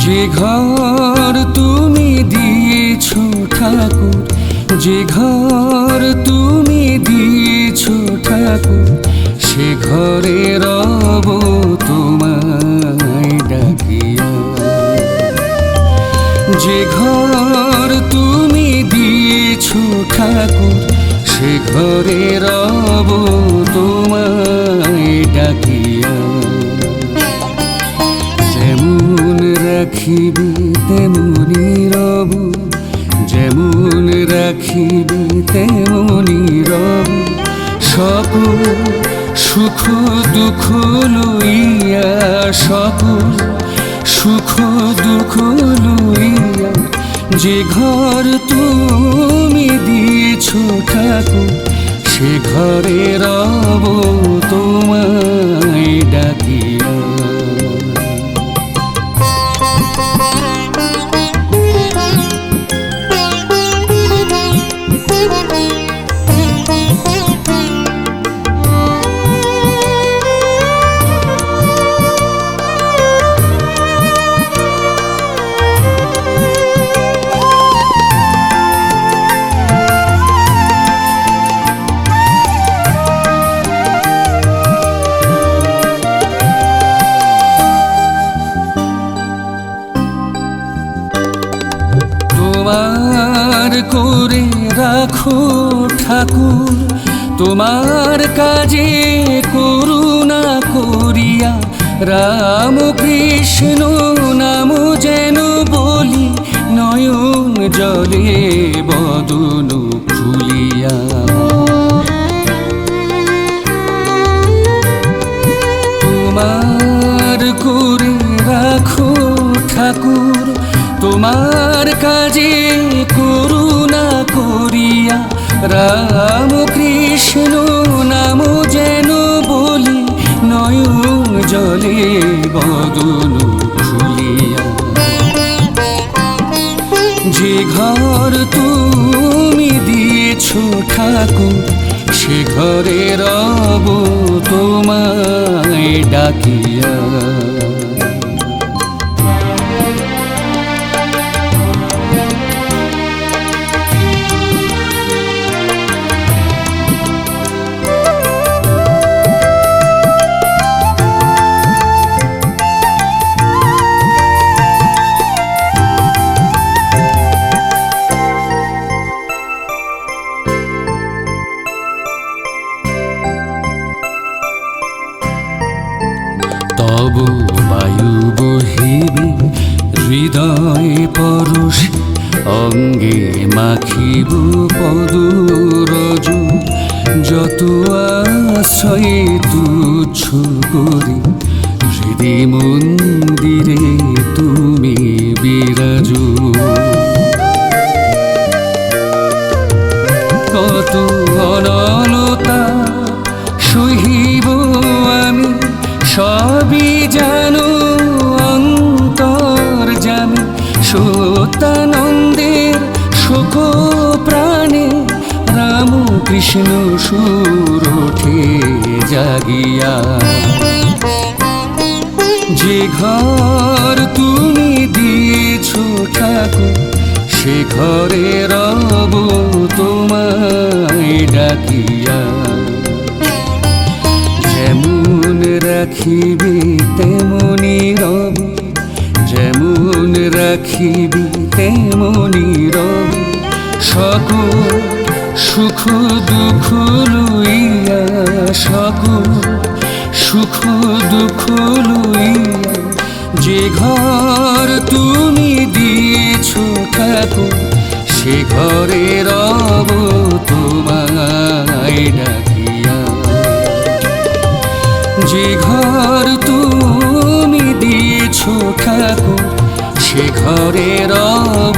যে ঘর তুমি দিয়েছ ঠাকুর, যে ঘর তুমি দিয়েছ ঠাকুর, সে ঘরে রব তোমায় ডাকিয়া। যে ঘর তুমি দিয়েছ ঠাকুর, সে ঘরে রব তোমায় ডাকিয়া। যেমন রাখিবে তেমনি রব, যেমন রাখিবে তেমনি রব, সকল সুখ দুঃখ লইয়া, সকল সুখ দুঃখ লইয়া। যে ঘর তুমি দিয়েছ ঠাকুর, সে ঘরে রব তোমায় ডাকিয়া। তোমার করে রাখো ঠাকুর, তোমার কাজে করুণা করিয়া। রাম কৃষ্ণ নাম যেন বলি, নয়ন জলে বদন খুলিয়া। তোমার করে রাখো ঠাকুর, তোমার কাজে করুণা করিয়া। রাম কৃষ্ণ নাম যেন বলি, নয়ন জলে বদন খুলিয়া। যে ঘর তুমি দিয়েছ ঠাকুর, সে ঘরে রব তোমায় ডাকিয়া। তব বায়ু বহিবে হৃদয় পরশ, অঙ্গে মাখিব পদরজ। যত আশ্রয়ে তুচ্ছ করি, হৃদি মন্দিরে তুমি বিরাজ। কত অনলতা সহিব আমি, সবই জানো অন্তর্যামী। সত্যানন্দের শোক প্রাণে, রাম কৃষ্ণ সুর ওঠে জাগিয়া। যে ঘর তুমি দিয়েছ ঠাকুর, সে ঘরে রব তোমায় ডাকিয়া। যেমন রাখিবে তেমনি রব, যেমন রাখিবে তেমনি রব, সকল সুখ দুঃখ লইয়া, সকল সুখ দুঃখ লইয়া। যে ঘর তুমি দিয়েছ ঠাকুর, সে ঘরে রব তোমায় ডাকিয়া। যে ঘর তুমি দিয়েছ ঠাকুর, সে ঘরে রব